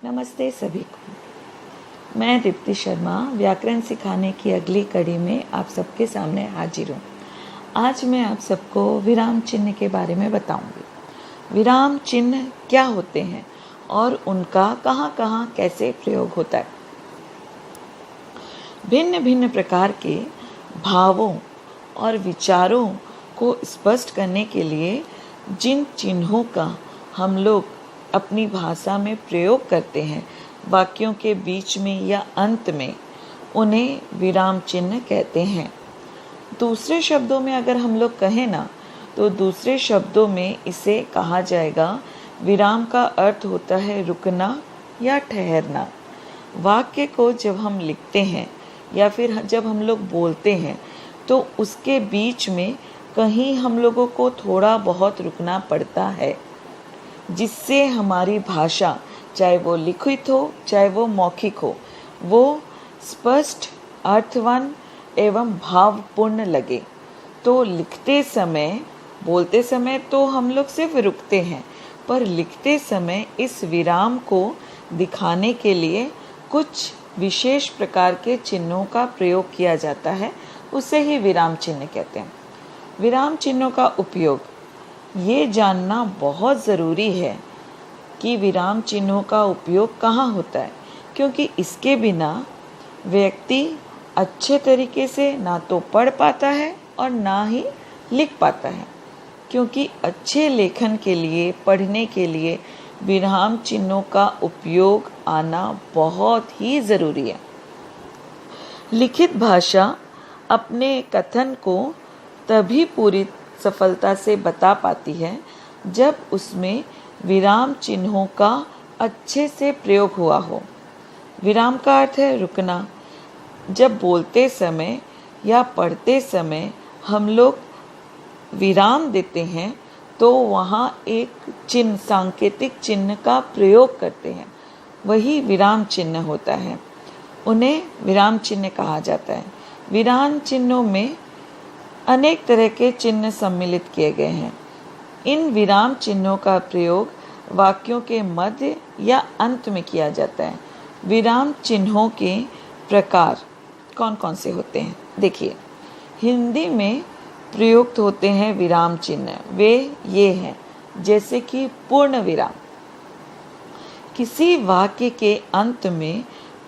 नमस्ते सभी को। मैं दीप्ति शर्मा व्याकरण सिखाने की अगली कड़ी में आप सबके सामने हाजिर हूँ। आज मैं आप सबको विराम चिन्ह के बारे में बताऊंगी। विराम चिन्ह क्या होते हैं और उनका कहाँ कहाँ कैसे प्रयोग होता है। भिन्न भिन्न प्रकार के भावों और विचारों को स्पष्ट करने के लिए जिन चिन्हों का हम लोग अपनी भाषा में प्रयोग करते हैं वाक्यों के बीच में या अंत में, उन्हें विराम चिन्ह कहते हैं। दूसरे शब्दों में अगर हम लोग कहें ना, तो दूसरे शब्दों में इसे कहा जाएगा विराम का अर्थ होता है रुकना या ठहरना। वाक्य को जब हम लिखते हैं या फिर जब हम लोग बोलते हैं तो उसके बीच में कहीं हम लोगों को थोड़ा बहुत रुकना पड़ता है, जिससे हमारी भाषा, चाहे वो लिखित हो चाहे वो मौखिक हो, वो स्पष्ट, अर्थवान एवं भावपूर्ण लगे। तो लिखते समय, बोलते समय तो हम लोग सिर्फ रुकते हैं, पर लिखते समय इस विराम को दिखाने के लिए कुछ विशेष प्रकार के चिन्हों का प्रयोग किया जाता है, उसे ही विराम चिन्ह कहते हैं। विराम चिन्हों का उपयोग, ये जानना बहुत ज़रूरी है कि विराम चिन्हों का उपयोग कहाँ होता है, क्योंकि इसके बिना व्यक्ति अच्छे तरीके से ना तो पढ़ पाता है और ना ही लिख पाता है। क्योंकि अच्छे लेखन के लिए, पढ़ने के लिए विराम चिन्हों का उपयोग आना बहुत ही ज़रूरी है। लिखित भाषा अपने कथन को तभी पूरी सफलता से बता पाती है जब उसमें विराम चिन्हों का अच्छे से प्रयोग हुआ हो। विराम का अर्थ है रुकना। जब बोलते समय या पढ़ते समय हम लोग विराम देते हैं तो वहाँ एक चिन्ह, सांकेतिक चिन्ह का प्रयोग करते हैं, वही विराम चिन्ह होता है। उन्हें विराम चिन्ह कहा जाता है। विराम चिन्हों में अनेक तरह के चिन्ह सम्मिलित किए गए हैं। इन विराम चिन्हों का प्रयोग वाक्यों के मध्य या अंत में किया जाता है। विराम चिन्हों के प्रकार कौन कौन से होते हैं? देखिए, हिंदी में प्रयुक्त होते हैं विराम चिन्ह, वे ये हैं, जैसे कि पूर्ण विराम। किसी वाक्य के अंत में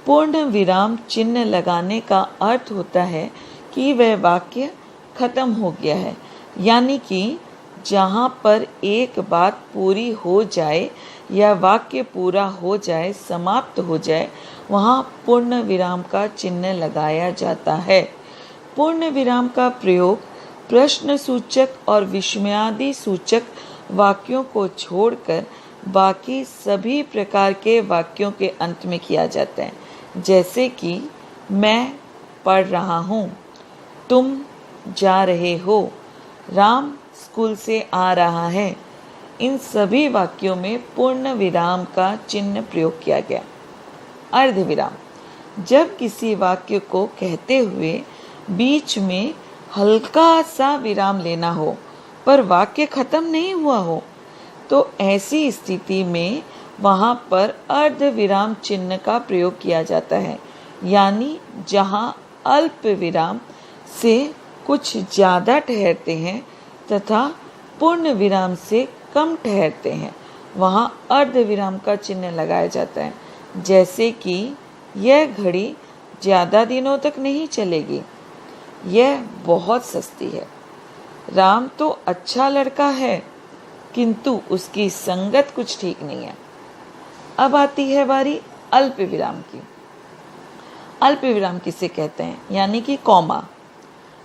पूर्ण विराम चिन्ह लगाने का अर्थ होता है कि वह वाक्य खत्म हो गया है, यानी कि जहाँ पर एक बात पूरी हो जाए या वाक्य पूरा हो जाए, समाप्त हो जाए, वहाँ पूर्ण विराम का चिन्ह लगाया जाता है। पूर्ण विराम का प्रयोग प्रश्न सूचक और विस्मयादि सूचक वाक्यों को छोड़कर बाकी सभी प्रकार के वाक्यों के अंत में किया जाता है, जैसे कि मैं पढ़ रहा हूँ, तुम जा रहे हो, राम स्कूल से आ रहा है। इन सभी वाक्यों में पूर्ण विराम का चिन्ह प्रयोग किया गया। अर्ध विराम, जब किसी वाक्य को कहते हुए बीच में हल्का सा विराम लेना हो पर वाक्य खत्म नहीं हुआ हो, तो ऐसी स्थिति में वहाँ पर अर्ध विराम चिन्ह का प्रयोग किया जाता है, यानी जहाँ अल्प विराम से कुछ ज़्यादा ठहरते हैं तथा पूर्ण विराम से कम ठहरते हैं, वहाँ अर्ध विराम का चिन्ह लगाया जाता है। जैसे कि यह घड़ी ज़्यादा दिनों तक नहीं चलेगी, यह बहुत सस्ती है। राम तो अच्छा लड़का है, किंतु उसकी संगत कुछ ठीक नहीं है। अब आती है बारी अल्प विराम की। अल्प विराम किसे कहते हैं? यानी कि कॉमा।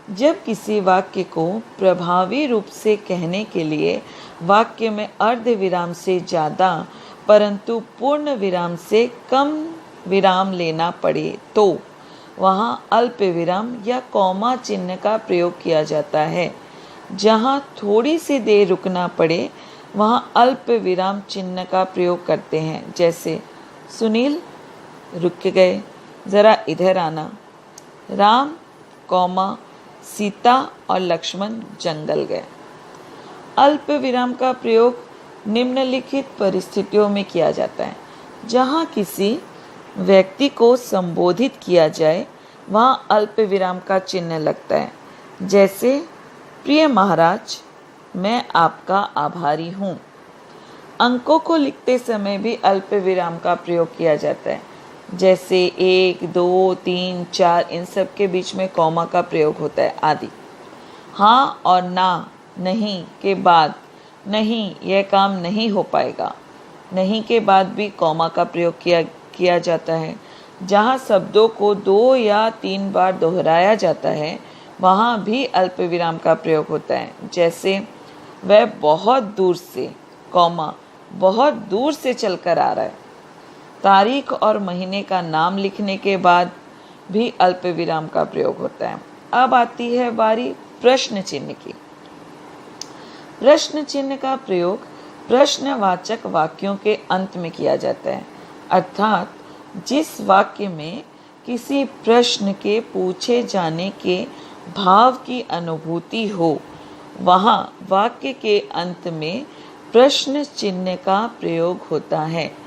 जब किसी वाक्य को प्रभावी रूप से कहने के लिए वाक्य में अर्ध विराम से ज़्यादा परंतु पूर्ण विराम से कम विराम लेना पड़े, तो वहाँ अल्प विराम या कॉमा चिन्ह का प्रयोग किया जाता है। जहाँ थोड़ी सी देर रुकना पड़े, वहाँ अल्प विराम चिन्ह का प्रयोग करते हैं, जैसे सुनील रुक गए, ज़रा इधर आना, राम कॉमा सीता और लक्ष्मण जंगल गए। अल्प विराम का प्रयोग निम्नलिखित परिस्थितियों में किया जाता है। जहाँ किसी व्यक्ति को संबोधित किया जाए वहाँ अल्प विराम का चिन्ह लगता है। जैसे प्रिय महाराज, मैं आपका आभारी हूँ। अंकों को लिखते समय भी अल्प विराम का प्रयोग किया जाता है। जैसे 1, 2, 3, 4 इन सब के बीच में कॉमा का प्रयोग होता है आदि। हाँ और ना, नहीं के बाद, नहीं यह काम नहीं हो पाएगा, नहीं के बाद भी कॉमा का प्रयोग किया जाता है। जहाँ शब्दों को 2 या 3 बार दोहराया जाता है वहाँ भी अल्प विराम का प्रयोग होता है। जैसे वह बहुत दूर से, कॉमा, बहुत दूर से चलकर आ रहा है। तारीख और महीने का नाम लिखने के बाद भी अल्प विराम का प्रयोग होता है। अब आती है बारी प्रश्न चिन्ह की। प्रश्न चिन्ह का प्रयोग प्रश्नवाचक वाक्यों के अंत में किया जाता है, अर्थात जिस वाक्य में किसी प्रश्न के पूछे जाने के भाव की अनुभूति हो वहाँ वाक्य के अंत में प्रश्न चिन्ह का प्रयोग होता है।